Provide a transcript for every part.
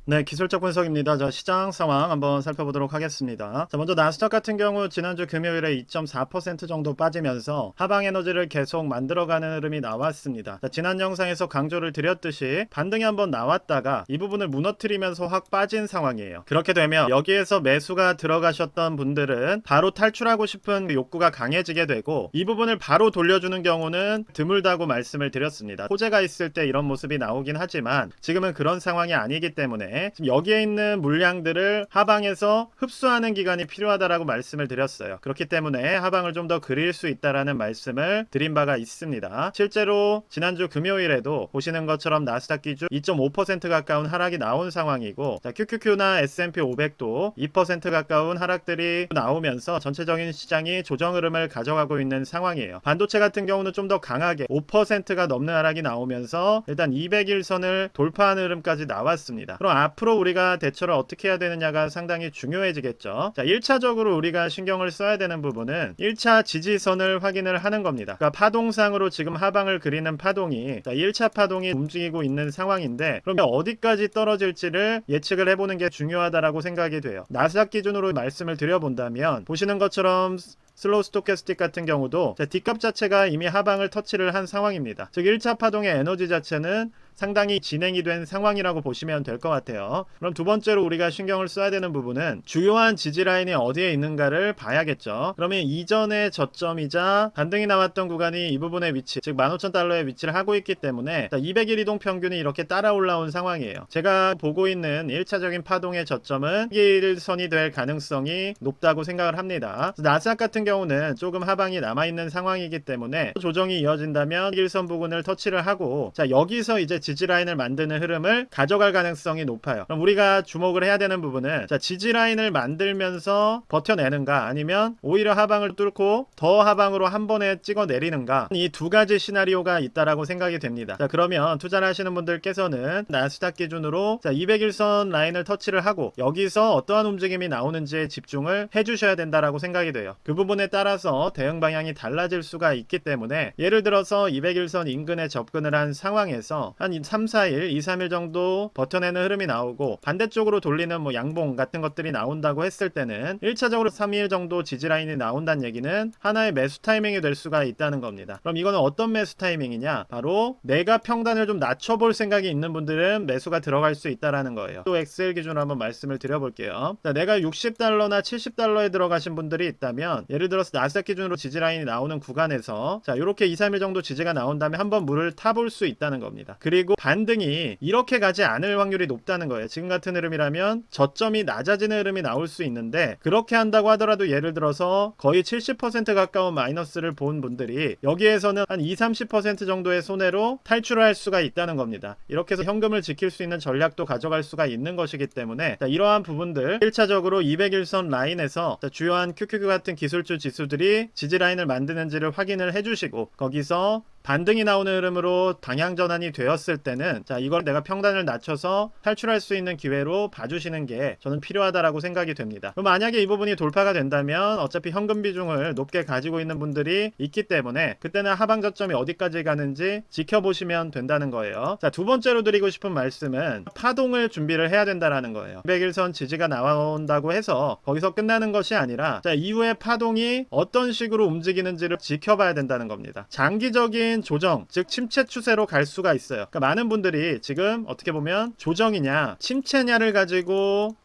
네, 기술적 분석입니다. 자, 시장 상황 한번 살펴보도록 하겠습니다. 자, 먼저 나스닥 같은 경우 지난주 금요일에 2.4% 정도 빠지면서 하방 에너지를 계속 만들어가는 흐름이 나왔습니다. 자, 지난 영상에서 강조를 드렸듯이 반등이 한번 나왔다가 이 부분을 무너뜨리면서 확 빠진 상황이에요. 그렇게 되면 여기에서 매수가 들어가셨던 분들은 바로 탈출하고 싶은 욕구가 강해지게 되고 이 부분을 바로 돌려주는 경우는 드물다고 말씀을 드렸습니다. 호재가 있을 때 이런 모습이 나오긴 하지만 지금은 그런 상황이 아니기 때문에 지금 여기에 있는 물량들을 하방에서 흡수하는 기간이 필요하다라고 말씀을 드렸어요. 그렇기 때문에 하방을 좀 더 그릴 수 있다라는 말씀을 드린 바가 있습니다. 실제로 지난주 금요일에도 보시는 것처럼 나스닥 기준 2.5% 가까운 하락이 나온 상황이고, 자, QQQ나 S&P 500도 2% 가까운 하락들이 나오면서 전체적인 시장이 조정 흐름을 가져가고 있는 상황이에요. 반도체 같은 경우는 좀 더 강하게 5%가 넘는 하락이 나오면서 일단 200일선을 돌파하는 흐름까지 나왔습니다. 그럼 앞으로 우리가 대처를 어떻게 해야 되느냐가 상당히 중요해지겠죠. 자, 1차적으로 우리가 신경을 써야 되는 부분은 1차 지지선을 확인을 하는 겁니다. 그러니까 파동상으로 지금 하방을 그리는 파동이 1차 파동이 움직이고 있는 상황인데, 그럼 어디까지 떨어질지를 예측을 해보는 게 중요하다라고 생각이 돼요. 나스닥 기준으로 말씀을 드려본다면 보시는 것처럼 슬로우 스토캐스틱 같은 경우도 D값 자체가 이미 하방을 터치를 한 상황입니다. 즉 1차 파동의 에너지 자체는 상당히 진행이 된 상황이라고 보시면 될 것 같아요. 그럼 두 번째로 우리가 신경을 써야 되는 부분은 주요한 지지 라인이 어디에 있는가를 봐야겠죠. 그러면 이전의 저점이자 반등이 나왔던 구간이 이 부분의 위치, 즉 15,000달러의 위치를 하고 있기 때문에 200일 이동 평균이 이렇게 따라 올라온 상황이에요. 제가 보고 있는 1차적인 파동의 저점은 1일선이 될 가능성이 높다고 생각을 합니다. 나스닥 같은 경우는 조금 하방이 남아있는 상황이기 때문에 조정이 이어진다면 1일선 부근을 터치를 하고, 자, 여기서 이제 지지라인을 만드는 흐름을 가져갈 가능성이 높아요. 그럼 우리가 주목을 해야 되는 부분은, 자, 지지라인을 만들면서 버텨내는가, 아니면 오히려 하방을 뚫고 더 하방으로 한 번에 찍어 내리는가, 이 두 가지 시나리오가 있다라고 생각이 됩니다. 자, 그러면 투자를 하시는 분들께서는 나스닥 기준으로 200일선 라인을 터치를 하고 여기서 어떠한 움직임이 나오는지에 집중을 해주셔야 된다라고 생각이 돼요. 그 부분에 따라서 대응 방향이 달라질 수가 있기 때문에, 예를 들어서 200일선 인근에 접근을 한 상황에서 한 3, 4일, 2, 3일 정도 버텨내는 흐름이 나오고 반대쪽으로 돌리는 양봉 같은 것들이 나온다고 했을 때는 1차적으로 3일 정도 지지라인이 나온다는 얘기는 하나의 매수 타이밍이 될 수가 있다는 겁니다. 그럼 이거는 어떤 매수 타이밍이냐? 바로 내가 평단을 좀 낮춰볼 생각이 있는 분들은 매수가 들어갈 수 있다라는 거예요. 또 엑셀 기준으로 한번 말씀을 드려볼게요. 자, 내가 60달러나 70달러에 들어가신 분들이 있다면, 예를 들어서 나스닥 기준으로 지지라인이 나오는 구간에서 자, 이렇게 2, 3일 정도 지지가 나온 다음에 한번 물을 타볼 수 있다는 겁니다. 그리고 반등이 이렇게 가지 않을 확률이 높다는 거예요. 지금 같은 흐름이라면 저점이 낮아지는 흐름이 나올 수 있는데, 그렇게 한다고 하더라도 예를 들어서 거의 70% 가까운 마이너스를 본 분들이 여기에서는 한 2, 30% 정도의 손해로 탈출할 수가 있다는 겁니다. 이렇게 해서 현금을 지킬 수 있는 전략도 가져갈 수가 있는 것이기 때문에, 자, 이러한 부분들 1차적으로 200일선 라인에서 주요한 QQQ 같은 기술주 지수들이 지지라인을 만드는지를 확인을 해주시고, 거기서 반등이 나오는 흐름으로 방향 전환이 되었을 때는, 자, 이걸 내가 평단을 낮춰서 탈출할 수 있는 기회로 봐주시는 게 저는 필요하다라고 생각이 됩니다. 그럼 만약에 이 부분이 돌파가 된다면 어차피 현금 비중을 높게 가지고 있는 분들이 있기 때문에 그때는 하방 저점이 어디까지 가는지 지켜보시면 된다는 거예요. 자, 두 번째로 드리고 싶은 말씀은 파동을 준비를 해야 된다라는 거예요. 200일선 지지가 나온다고 해서 거기서 끝나는 것이 아니라, 자, 이후에 파동이 어떤 식으로 움직이는지를 지켜봐야 된다는 겁니다. 장기적인 조정, 즉 침체 추세로 갈 수가 있어요. 그러니까 많은 분들이 지금 어떻게 보면 조정이냐 침체냐를 가지고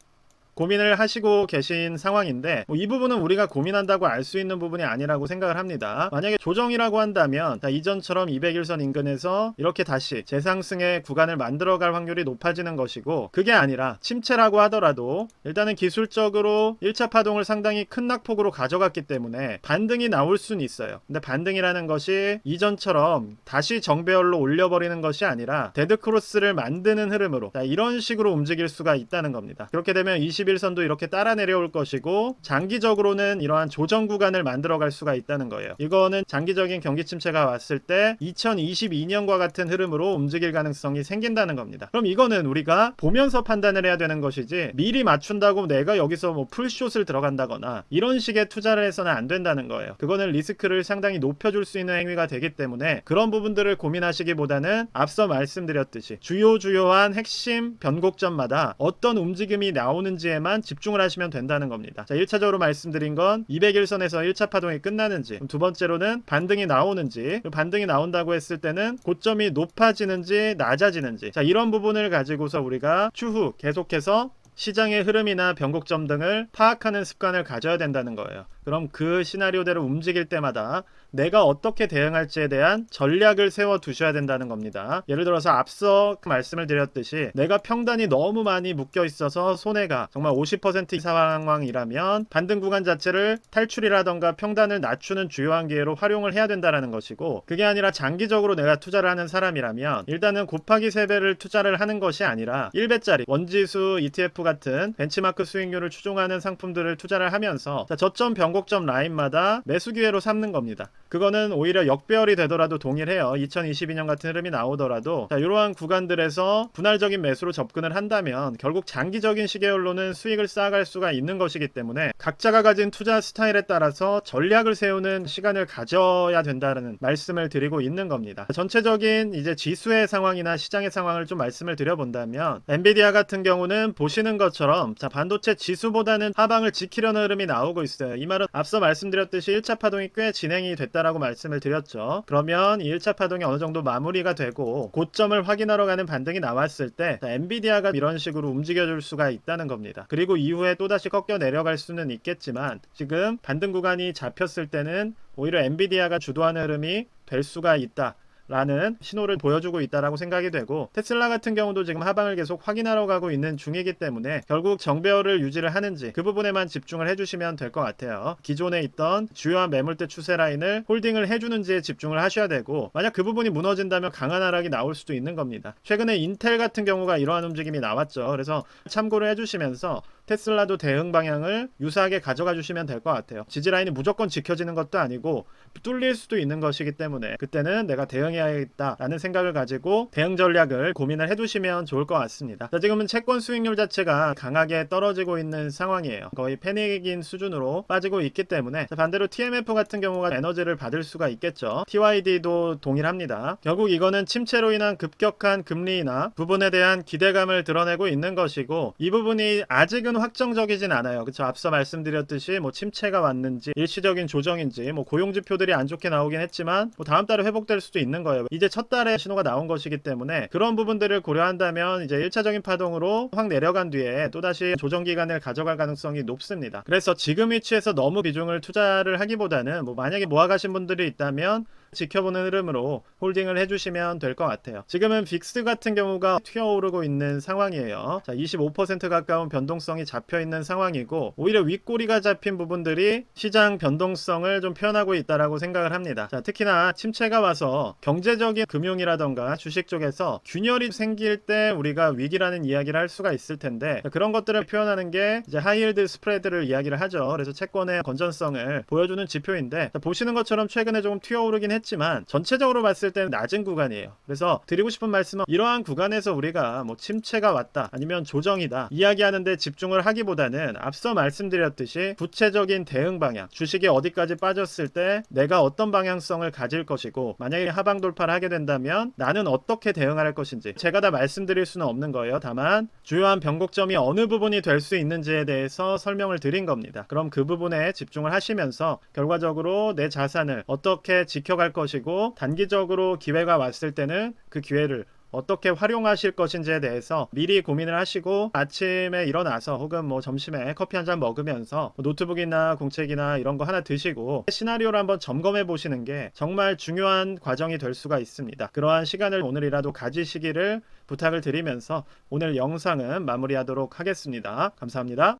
고민을 하시고 계신 상황인데, 이 부분은 우리가 고민한다고 알 수 있는 부분이 아니라고 생각을 합니다. 만약에 조정이라고 한다면 이전처럼 200일선 인근에서 이렇게 다시 재상승의 구간을 만들어갈 확률이 높아지는 것이고, 그게 아니라 침체라고 하더라도 일단은 기술적으로 1차 파동을 상당히 큰 낙폭으로 가져갔기 때문에 반등이 나올 수는 있어요. 근데 반등이라는 것이 이전처럼 다시 정배열로 올려버리는 것이 아니라 데드크로스를 만드는 흐름으로, 이런 식으로 움직일 수가 있다는 겁니다. 그렇게 되면 20 21선도 이렇게 따라 내려올 것이고 장기적으로는 이러한 조정 구간을 만들어갈 수가 있다는 거예요. 이거는 장기적인 경기 침체가 왔을 때 2022년과 같은 흐름으로 움직일 가능성이 생긴다는 겁니다. 그럼 이거는 우리가 보면서 판단을 해야 되는 것이지 미리 맞춘다고 내가 여기서 뭐 풀숏을 들어간다거나 이런 식의 투자를 해서는 안 된다는 거예요. 그거는 리스크를 상당히 높여줄 수 있는 행위가 되기 때문에 그런 부분들을 고민하시기보다는 앞서 말씀드렸듯이 주요한 핵심 변곡점마다 어떤 움직임이 나오는지에만 집중을 하시면 된다는 겁니다. 자, 1차적으로 말씀드린 건 200일선에서 1차 파동이 끝나는지, 두 번째로는 반등이 나오는지, 반등이 나온다고 했을 때는 고점이 높아지는지 낮아지는지, 자, 이런 부분을 가지고서 우리가 추후 계속해서 시장의 흐름이나 변곡점 등을 파악하는 습관을 가져야 된다는 거예요. 그럼 그 시나리오대로 움직일 때마다 내가 어떻게 대응할지에 대한 전략을 세워 두셔야 된다는 겁니다. 예를 들어서 앞서 말씀을 드렸듯이 내가 평단이 너무 많이 묶여 있어서 손해가 정말 50% 상황이라면 반등 구간 자체를 탈출이라던가 평단을 낮추는 주요한 기회로 활용을 해야 된다는 것이고, 그게 아니라 장기적으로 내가 투자를 하는 사람이라면 일단은 곱하기 3배를 투자를 하는 것이 아니라 1배짜리 원지수 ETF 같은 벤치마크 수익률을 추종하는 상품들을 투자를 하면서 저점 변곡점 라인마다 매수 기회로 삼는 겁니다. 그거는 오히려 역배열이 되더라도 동일해요. 2022년 같은 흐름이 나오더라도 이러한 구간들에서 분할적인 매수로 접근을 한다면 결국 장기적인 시계열로는 수익을 쌓아갈 수가 있는 것이기 때문에 각자가 가진 투자 스타일에 따라서 전략을 세우는 시간을 가져야 된다는 말씀을 드리고 있는 겁니다. 전체적인 이제 지수의 상황이나 시장의 상황을 좀 말씀을 드려본다면 엔비디아 같은 경우는 보시는 것처럼 반도체 지수보다는 하방을 지키려는 흐름이 나오고 있어요. 이 말은 앞서 말씀드렸듯이 1차 파동이 꽤 진행이 됐다라고 말씀을 드렸죠. 그러면 이 1차 파동이 어느 정도 마무리가 되고 고점을 확인하러 가는 반등이 나왔을 때 엔비디아가 이런 식으로 움직여줄 수가 있다는 겁니다. 그리고 이후에 또다시 꺾여 내려갈 수는 있겠지만 지금 반등 구간이 잡혔을 때는 오히려 엔비디아가 주도하는 흐름이 될 수가 있다 라는 신호를 보여주고 있다라고 생각이 되고, 테슬라 같은 경우도 지금 하방을 계속 확인하러 가고 있는 중이기 때문에 결국 정배열을 유지를 하는지 그 부분에만 집중을 해주시면 될 것 같아요. 기존에 있던 주요한 매물대 추세 라인을 홀딩을 해주는지에 집중을 하셔야 되고, 만약 그 부분이 무너진다면 강한 하락이 나올 수도 있는 겁니다. 최근에 인텔 같은 경우가 이러한 움직임이 나왔죠. 그래서 참고를 해주시면서 테슬라도 대응 방향을 유사하게 가져가 주시면 될 것 같아요. 지지라인이 무조건 지켜지는 것도 아니고 뚫릴 수도 있는 것이기 때문에 그때는 내가 대응해야겠다라는 생각을 가지고 대응 전략을 고민을 해두시면 좋을 것 같습니다. 자, 지금은 채권 수익률 자체가 강하게 떨어지고 있는 상황이에요. 거의 패닉인 수준으로 빠지고 있기 때문에 반대로 TMF 같은 경우가 에너지를 받을 수가 있겠죠. TYD도 동일합니다. 결국 이거는 침체로 인한 급격한 금리나 부분에 대한 기대감을 드러내고 있는 것이고, 이 부분이 아직은 확정적이진 않아요. 그쵸? 앞서 말씀드렸듯이 뭐 침체가 왔는지 일시적인 조정인지 뭐 고용지표들이 안 좋게 나오긴 했지만 뭐 다음 달에 회복될 수도 있는 거예요. 이제 첫 달에 신호가 나온 것이기 때문에 그런 부분들을 고려한다면 이제 1차적인 파동으로 확 내려간 뒤에 또다시 조정 기간을 가져갈 가능성이 높습니다. 그래서 지금 위치에서 너무 비중을 투자를 하기보다는 뭐 만약에 모아가신 분들이 있다면 지켜보는 흐름으로 홀딩을 해주시면 될 것 같아요. 지금은 빅스 같은 경우가 튀어오르고 있는 상황이에요. 자, 25% 가까운 변동성이 잡혀있는 상황이고, 오히려 윗꼬리가 잡힌 부분들이 시장 변동성을 좀 표현하고 있다라고 생각을 합니다. 자, 특히나 침체가 와서 경제적인 금융이라던가 주식 쪽에서 균열이 생길 때 우리가 위기라는 이야기를 할 수가 있을 텐데, 그런 것들을 표현하는 게 이제 하이힐드 스프레드를 이야기를 하죠. 그래서 채권의 건전성을 보여주는 지표인데, 자, 보시는 것처럼 최근에 조금 튀어오르긴 했지만 전체적으로 봤을 때는 낮은 구간이에요. 그래서 드리고 싶은 말씀은 이러한 구간에서 우리가 뭐 침체가 왔다 아니면 조정이다 이야기하는데 집중을 하기보다는 앞서 말씀드렸듯이 구체적인 대응 방향, 주식이 어디까지 빠졌을 때 내가 어떤 방향성을 가질 것이고, 만약에 하방 돌파를 하게 된다면 나는 어떻게 대응할 것인지 제가 다 말씀드릴 수는 없는 거예요. 다만 주요한 변곡점이 어느 부분이 될 수 있는지에 대해서 설명을 드린 겁니다. 그럼 그 부분에 집중을 하시면서 결과적으로 내 자산을 어떻게 지켜갈 것이고, 단기적으로 기회가 왔을 때는 그 기회를 어떻게 활용하실 것인지에 대해서 미리 고민을 하시고, 아침에 일어나서 혹은 뭐 점심에 커피 한 잔 먹으면서 노트북이나 공책이나 이런 거 하나 드시고 시나리오를 한번 점검해 보시는 게 정말 중요한 과정이 될 수가 있습니다. 그러한 시간을 오늘이라도 가지시기를 부탁을 드리면서 오늘 영상은 마무리하도록 하겠습니다. 감사합니다.